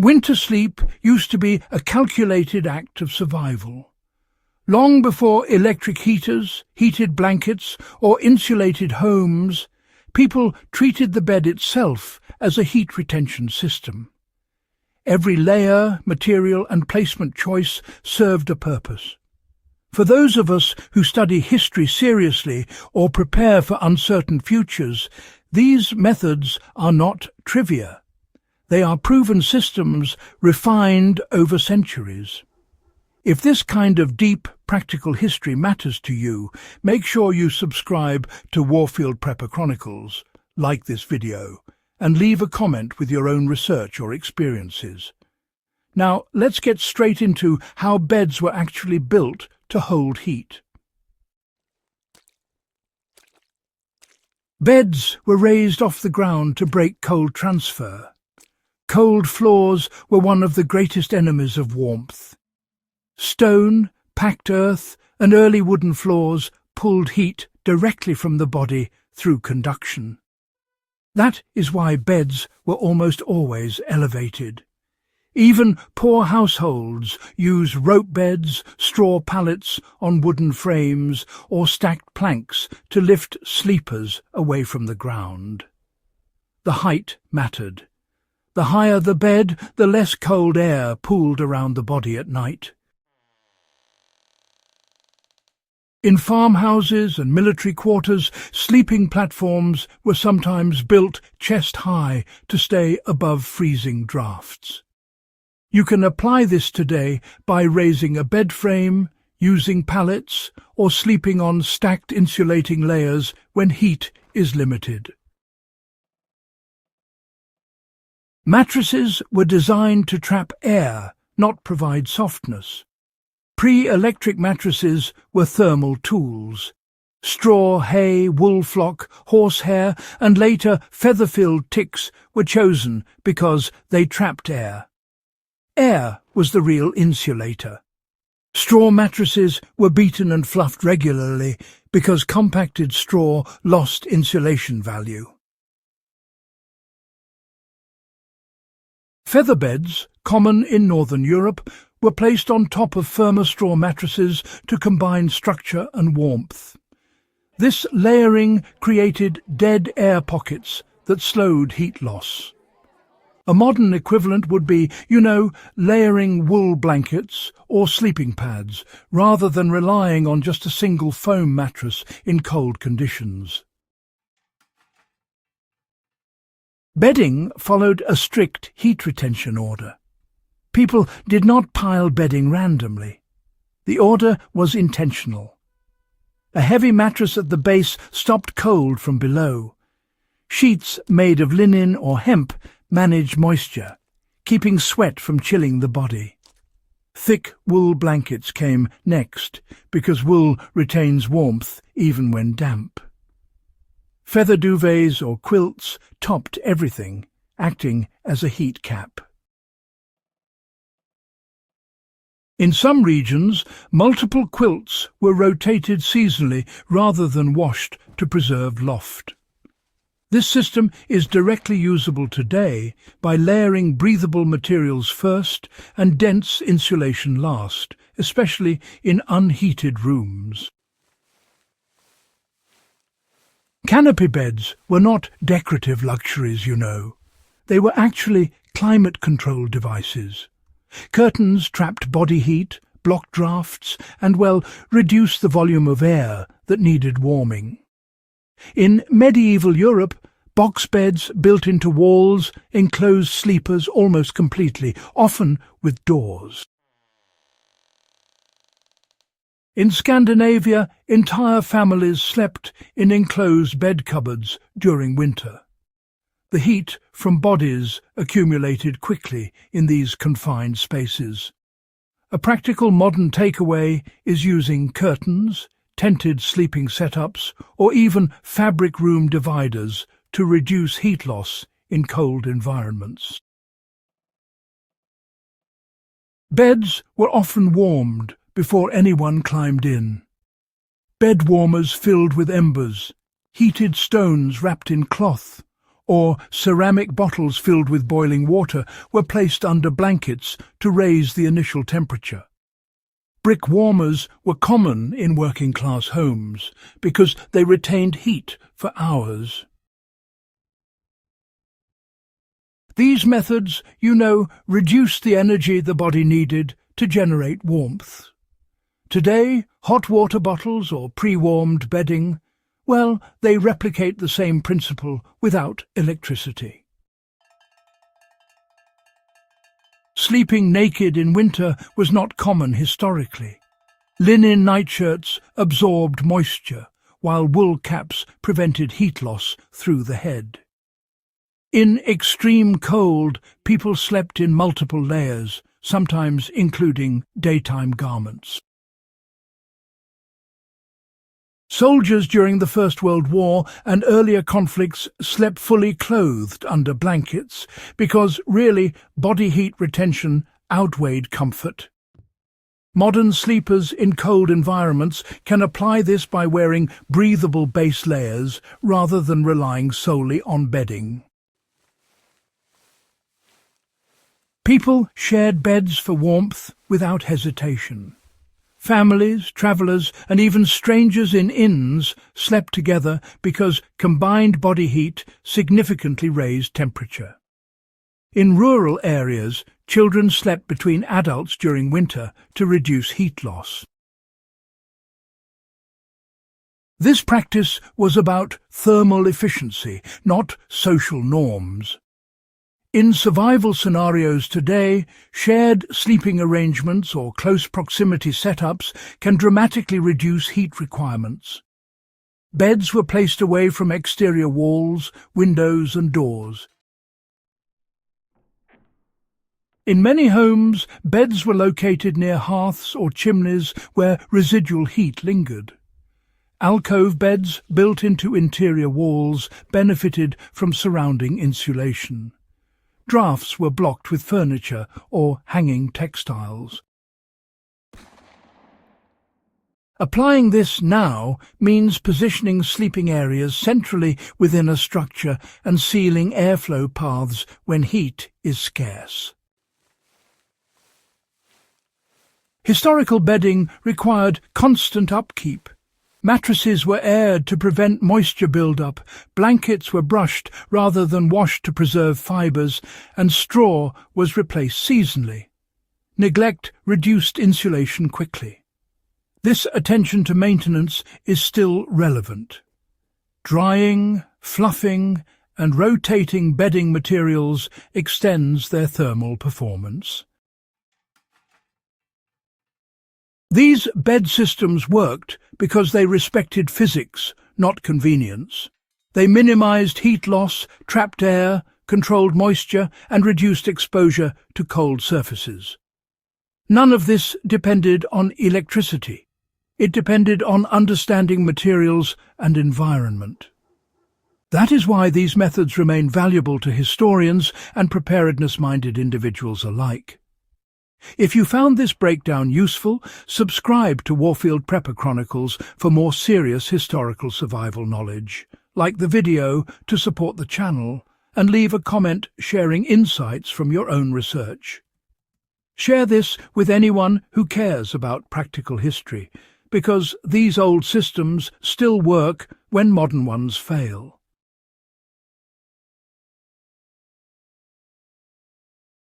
Winter sleep used to be a calculated act of survival. Long before electric heaters, heated blankets, or insulated homes, people treated the bed itself as a heat retention system. Every layer, material, and placement choice served a purpose. For those of us who study history seriously or prepare for uncertain futures, these methods are not trivia. They are proven systems refined over centuries. If this kind of deep, practical history matters to you, make sure you subscribe to Warfield Prepper Chronicles, like this video, and leave a comment with your own research or experiences. Now, let's get straight into how beds were actually built to hold heat. Beds were raised off the ground to break cold transfer. Cold floors were one of the greatest enemies of warmth. Stone, packed earth, and early wooden floors pulled heat directly from the body through conduction. That is why beds were almost always elevated. Even poor households use rope beds, straw pallets on wooden frames, or stacked planks to lift sleepers away from the ground. The height mattered. The higher the bed, the less cold air pooled around the body at night. In farmhouses and military quarters, sleeping platforms were sometimes built chest-high to stay above freezing drafts. You can apply this today by raising a bed frame, using pallets, or sleeping on stacked insulating layers when heat is limited. Mattresses were designed to trap air, not provide softness. Pre-electric mattresses were thermal tools. Straw, hay, wool flock, horsehair, and later feather-filled ticks were chosen because they trapped air. Air was the real insulator. Straw mattresses were beaten and fluffed regularly because compacted straw lost insulation value. Feather beds, common in Northern Europe, were placed on top of firmer straw mattresses to combine structure and warmth. This layering created dead air pockets that slowed heat loss. A modern equivalent would be, layering wool blankets or sleeping pads, rather than relying on just a single foam mattress in cold conditions. Bedding followed a strict heat retention order. People did not pile bedding randomly. The order was intentional. A heavy mattress at the base stopped cold from below. Sheets made of linen or hemp managed moisture, keeping sweat from chilling the body. Thick wool blankets came next, because wool retains warmth even when damp. Feather duvets or quilts topped everything, acting as a heat cap. In some regions, multiple quilts were rotated seasonally rather than washed to preserve loft. This system is directly usable today by layering breathable materials first and dense insulation last, especially in unheated rooms. Canopy beds were not decorative luxuries, They were actually climate-control devices. Curtains trapped body heat, blocked drafts, and, reduced the volume of air that needed warming. In medieval Europe, box beds built into walls enclosed sleepers almost completely, often with doors. In Scandinavia, entire families slept in enclosed bed cupboards during winter. The heat from bodies accumulated quickly in these confined spaces. A practical modern takeaway is using curtains, tented sleeping setups, or even fabric room dividers to reduce heat loss in cold environments. Beds were often warmed before anyone climbed in. Bed warmers filled with embers, heated stones wrapped in cloth, or ceramic bottles filled with boiling water were placed under blankets to raise the initial temperature. Brick warmers were common in working-class homes because they retained heat for hours. These methods, reduced the energy the body needed to generate warmth. Today, hot water bottles or pre-warmed bedding, they replicate the same principle without electricity. Sleeping naked in winter was not common historically. Linen nightshirts absorbed moisture, while wool caps prevented heat loss through the head. In extreme cold, people slept in multiple layers, sometimes including daytime garments. Soldiers during the First World War and earlier conflicts slept fully clothed under blankets because, really, body heat retention outweighed comfort. Modern sleepers in cold environments can apply this by wearing breathable base layers rather than relying solely on bedding. People shared beds for warmth without hesitation. Families, travellers, and even strangers in inns slept together because combined body heat significantly raised temperature. In rural areas, children slept between adults during winter to reduce heat loss. This practice was about thermal efficiency, not social norms. In survival scenarios today, shared sleeping arrangements or close proximity setups can dramatically reduce heat requirements. Beds were placed away from exterior walls, windows and doors. In many homes, beds were located near hearths or chimneys where residual heat lingered. Alcove beds built into interior walls benefited from surrounding insulation. Drafts were blocked with furniture or hanging textiles. Applying this now means positioning sleeping areas centrally within a structure and sealing airflow paths when heat is scarce. Historical bedding required constant upkeep. Mattresses were aired to prevent moisture buildup, blankets were brushed rather than washed to preserve fibres, and straw was replaced seasonally. Neglect reduced insulation quickly. This attention to maintenance is still relevant. Drying, fluffing, and rotating bedding materials extends their thermal performance. These bed systems worked because they respected physics, not convenience. They minimized heat loss, trapped air, controlled moisture, and reduced exposure to cold surfaces. None of this depended on electricity. It depended on understanding materials and environment. That is why these methods remain valuable to historians and preparedness-minded individuals alike. If you found this breakdown useful, subscribe to Warfield Prepper Chronicles for more serious historical survival knowledge. Like the video to support the channel, and leave a comment sharing insights from your own research. Share this with anyone who cares about practical history, because these old systems still work when modern ones fail.